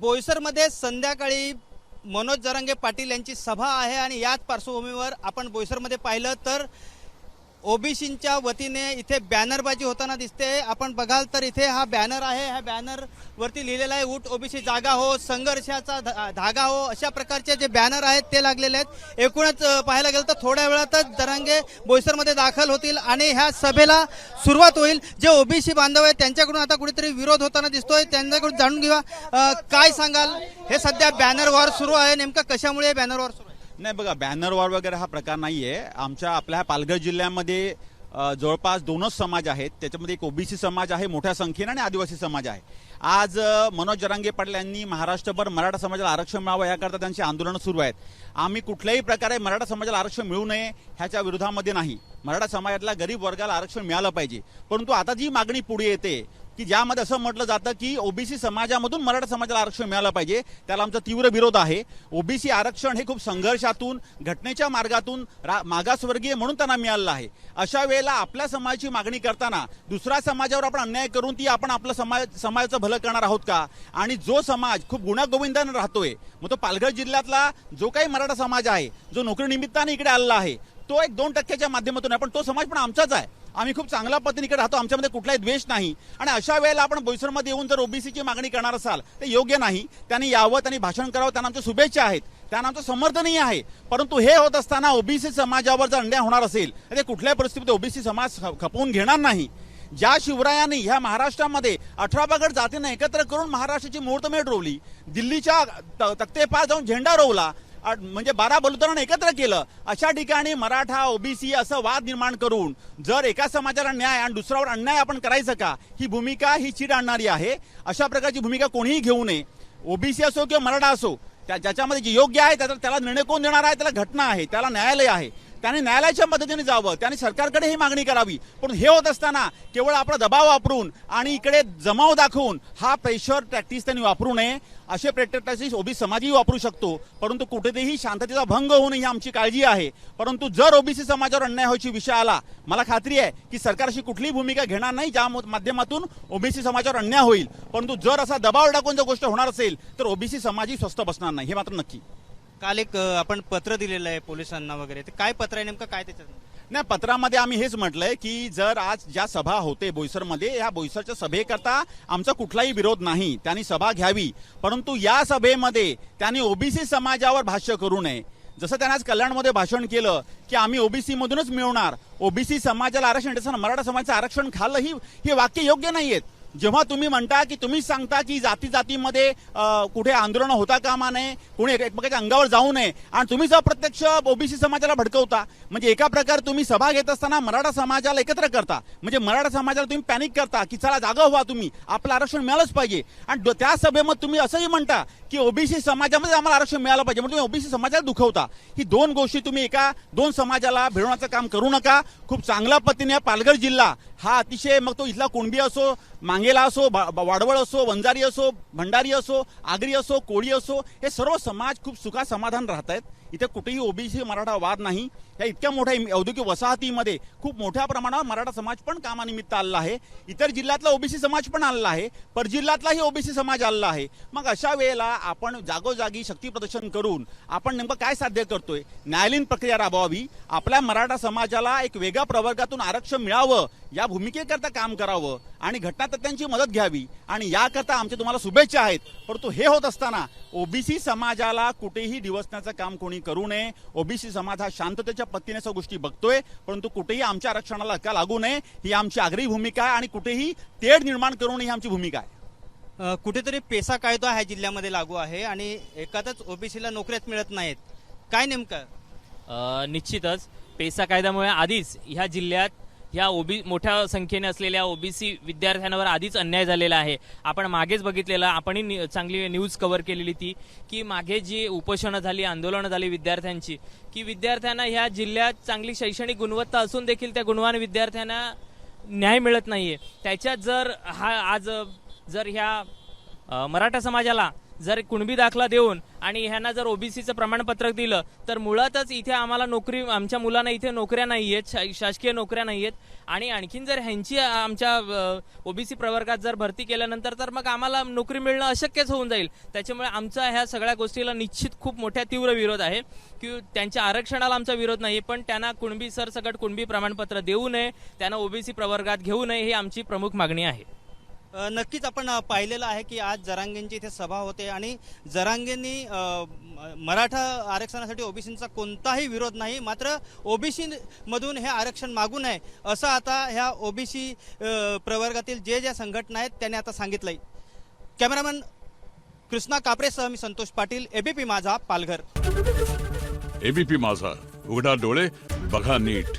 बोईसरमध्ये संध्याकाळी मनोज जरांगे पाटील यांची सभा आहे आणि याच पार्श्वभूमीवर आपण बोईसरमध्ये पाहिलं तर ओबीसींच्या वतीने इथे बॅनरबाजी होताना दिसते। आपण बघाल तर इथे हा बॅनर आहे, ह्या बॅनर वरती लिहिलेलं आहे उठ ओबीसी जागा हो, संघर्षाचा धागा हो, अशा प्रकारचे जे बॅनर आहेत ते लागलेले आहेत। एकूणच पाहायला गेलं तर थोड्या वेळातच जरांगे बोईसरमध्ये दाखल होतील आणि ह्या सभेला सुरुवात होईल। जे ओबीसी बांधव आहेत त्यांच्याकडून आता कुठेतरी विरोध होताना दिसतोय, त्यांच्याकडून जाणून घेऊया काय सांगाल। हे सध्या बॅनर वॉर सुरू आहे, नेमकं कशामुळे बॅनर वॉर सुरू आहे? नाही बघा, बॅनर वॉर वगैरे हा प्रकार नाहीये। आपल्या पालघर जिल्ह्यामध्ये जवळपास दोनच समाज आहेत, त्याच्यामध्ये एक ओबीसी समाज आहे मोठ्या संख्येने आणि आदिवासी समाज आहे। आज मनोज जरांगे पाटील यांनी महाराष्ट्रभर मराठा समाजाला आरक्षण मिळावं याकरता त्यांची आंदोलनं सुरू आहेत। आम्ही कुठल्याही प्रकारे मराठा समाजाला आरक्षण मिळू नये ह्याच्या विरोधामध्ये नाही। मराठा समाजातल्या गरीब वर्गाला आरक्षण मिळालं पाहिजे, परंतु आता जी मागणी पुढे येते की ज्यामध्ये असं म्हटलं जातं की ओबीसी समाजामधून मराठा समाजाला आरक्षण मिळालं पाहिजे, त्याला आमचा तीव्र विरोध आहे। ओबीसी आरक्षण हे खूप संघर्षातून घटनेच्या मार्गातून मागासवर्गीय म्हणून त्यांना मिळालं आहे। अशा वेळेला आपल्या समाजाची मागणी करताना दुसऱ्या समाजावर आपण अन्याय करून ती आपण आपलं समाजाचं भलं करणार आहोत का? आणि जो समाज खूप गुण्यागोविंदाने राहतोय, मग तो पालघर जिल्ह्यातला जो काही मराठा समाज आहे जो नोकरी निमित्ताने इकडे आलेला आहे, तो एक 2% माध्यमातून आहे, पण तो समाज पण आमचाच आहे। आम्ही खूप चांगल्या पद्धतीने इकडे राहतो, आमच्यामध्ये कुठलाही द्वेष नाही। आणि अशा वेळेला आपण बोईसरमध्ये येऊन जर ओबीसीची मागणी करणार असाल ते योग्य नाही। त्यांनी यावं, त्यांनी भाषण करावं, त्यांना आमच्या शुभेच्छा आहेत, त्यांना आमचं समर्थनही आहे। परंतु हे होत असताना ओबीसी समाजावर जर अन्याय होणार असेल तर ते कुठल्याही परिस्थितीत ओबीसी समाज खपवून घेणार नाही। ज्या शिवरायांनी ह्या महाराष्ट्रामध्ये 18 पगड जातींना एकत्र करून महाराष्ट्राची मुहूर्तमेढ रोवली, दिल्लीच्या तख्तेपार जाऊन झेंडा रोवला, म्हणजे 12 बलुतेदारांना एकत्र केलं, अशा ठिकाणी मराठा ओबीसी असं वाद निर्माण करून जर एका समाजाला न्याय आणि दुसऱ्यावर अन्याय आपण करायचं का? ही भूमिका ही चीड आणणारी आहे। अशा प्रकारची भूमिका कोणीही घेऊ नये, ओबीसी असो किंवा मराठा असो। ज्याच्यामध्ये जे योग्य आहे त्याला निर्णय कोण देणार आहे? त्याला घटना आहे, त्याला न्यायालय आहे, त्याने न्यायालयाच्या मदतीने जावं, त्याने सरकारकडे ही मागणी करावी। पण हे होत असताना केवळ आपला दबाव वापरून आणि इकडे जमाव दाखवून हा प्रेशर टॅक्टिक्स त्यांनी वापरू नये। असे प्रेशर टॅक्टिक्स ओबीसी समाजही वापरू शकतो, परंतु कुठेतरी शांततेचा भंग होऊ नये ही आमची काळजी आहे। परंतु जर ओबीसी समाजावर अन्याय व्हायची विषय आला, मला खात्री आहे की सरकार अशी कुठलीही भूमिका घेणार नाही ज्या माध्यमातून ओबीसी समाजावर अन्याय होईल। परंतु जर असा दबाव टाकून जर गोष्ट होणार असेल तर ओबीसी समाजही स्वस्थ बसणार नाही, हे मात्र नक्की। काल एक आपण पत्र दिलेलं आहे पोलिसांना वगैरे, ते काय पत्र आहे नेमकं, काय त्याच्यात? नाही, पत्रामध्ये आम्ही हेच म्हटलंय की जर आज ज्या सभा होते बोईसरमध्ये, ह्या बोईसरच्या सभेकरता आमचा कुठलाही विरोध नाही, त्यांनी सभा घ्यावी, परंतु या सभेमध्ये त्यांनी ओबीसी समाजावर भाष्य करू नये। जसं त्यांनी आज कल्याणमध्ये भाषण केलं की आम्ही ओबीसी मधूनच मिळवणार, ओबीसी समाजाला आरक्षण देताना मराठा समाजाचं आरक्षण खाल्लं, ही वाक्य योग्य नाहीयेत। जेव्हा तुम्ही म्हणता की तुम्ही सांगता की जाती जातीमध्ये कुठे आंदोलन होता कामा नये, कोणी एकमेकाच्या अंगावर जाऊ नये, आणि तुम्हीच अप्रत्यक्ष ओबीसी समाजाला भडकवता, म्हणजे एका प्रकारे तुम्ही सभा घेत असताना मराठा समाजाला एकत्र करता, म्हणजे मराठा समाजाला तुम्ही पॅनिक करता की चला जागा व्हा, तुम्ही आपलं आरक्षण मिळालंच पाहिजे। आणि त्या सभेमध्ये तुम्ही असंही म्हणता की ओबीसी समाजामध्ये आम्हाला आरक्षण मिळालं पाहिजे, म्हणजे तुम्ही ओबीसी समाजाला दुखवता। ही दोन गोष्टी तुम्ही दोन समाजाला भिडवण्याचं काम करू नका। खूप चांगल्या पद्धतीने पालघर जिल्हा हा अतिशय, मग तो इथला कुणबी असो, मांगेला असो, वाडवळ असो, वंजारी असो, भंडारी असो, आगरी असो, कोळी असो, हे सर्व समाज खूप सुखा समाधान राहत आहेत। इथे कुठेही ओबीसी मराठा वाद नाही। या इतक्या मोठ्या औद्योगिक वसाहतीमध्ये खूप मोठ्या प्रमाणावर मराठा समाज पण कामानिमित्त आलेला आहे, इतर जिल्ह्यातला ओबीसी समाज पण आलेला आहे, परजिल्ह्यातलाही ओबीसी समाज आलेला आहे। मग अशा वेळेला आपण जागोजागी शक्ती प्रदर्शन करून आपण नेमकं काय साध्य करतोय? न्यायालयीन प्रक्रिया राबवावी, आपल्या मराठा समाजाला एक वेगळ्या प्रवर्गातून आरक्षण मिळावं या भूमिकेकरता काम करावं आणि घटनातज्ञांची मदत घ्यावी, आणि याकरता आमच्या तुम्हाला शुभेच्छा आहेत। परंतु हे होत असताना ओबीसी समाजाला कुठेही डिवचण्याचं काम कोणी करू नये। ओबीसी समाज हा शांततेच्या पद्धतीने सर्व गोष्टी बघतोय, परंतु कुठेही आमच्या आरक्षणाला धक्का लागू नये ही आमची आग्रही भूमिका आहे, आणि कुठेही तेढ निर्माण करू नये ही आमची भूमिका आहे। कुठेतरी पेसा कायदा ह्या जिल्ह्यामध्ये लागू आहे आणि एकातच ओबीसीला नोकऱ्याच मिळत नाहीत, काय नेमकं? निश्चितच पेसा कायद्यामुळे आधीच ह्या जिल्ह्यात ह्या मोठ्या संख्येने असलेल्या ओबीसी विद्यार्थ्यांवर आधीच अन्याय झालेला आहे। आपण मागेच बघितलेलं, आपणही चांगली न्यूज कव्हर केलेली ती की मागे जी उपोषणं झाली, आंदोलनं झाली विद्यार्थ्यांची, की विद्यार्थ्यांना ह्या जिल्ह्यात चांगली शैक्षणिक गुणवत्ता असून देखील त्या गुणवान विद्यार्थ्यांना न्याय मिळत नाहीये। त्याच्यात जर ह्या मराठा समाजाला जर कुणबी दाखला देऊन आणि ह्यांना जर ओबीसीचं प्रमाणपत्र दिलं तर मुळातच इथे आम्हाला नोकरी, आमच्या मुलांना इथे नोकऱ्या नाही आहेत, शासकीय नोकऱ्या नाही आहेत. आणि आणखीन जर ह्यांची आमच्या ओबीसी प्रवर्गात जर भरती केल्यानंतर तर मग आम्हाला नोकरी मिळणं अशक्यच होऊन जाईल. त्याच्यामुळे आमचा ह्या सगळ्या गोष्टीला निश्चित खूप मोठ्या तीव्र विरोध आहे की त्यांच्या आरक्षणाला आमचा विरोध नाही, पण त्यांना कुणबी सरसकट कुणबी प्रमाणपत्र देऊ नये, त्यांना ओबीसी प्रवर्गात घेऊ नये, ही आमची प्रमुख मागणी आहे. नक्कीच आपण पाहिलेलं आहे की आज जरांगेंची इथे सभा होते आणि जरांगेंनी मराठा आरक्षणासाठी ओबीसींचा कोणताही विरोध नाही, मात्र ओबीसी मधून हे आरक्षण मागू नये असं आता ह्या ओबीसी प्रवर्गातील ज्या संघटना आहेत त्यांनी आता सांगितलंय. कॅमेरामॅन कृष्णा कापरेसह मी संतोष पाटील, एबीपी माझा, पालघर. एबीपी माझा, उघडा डोळे बघा नीट.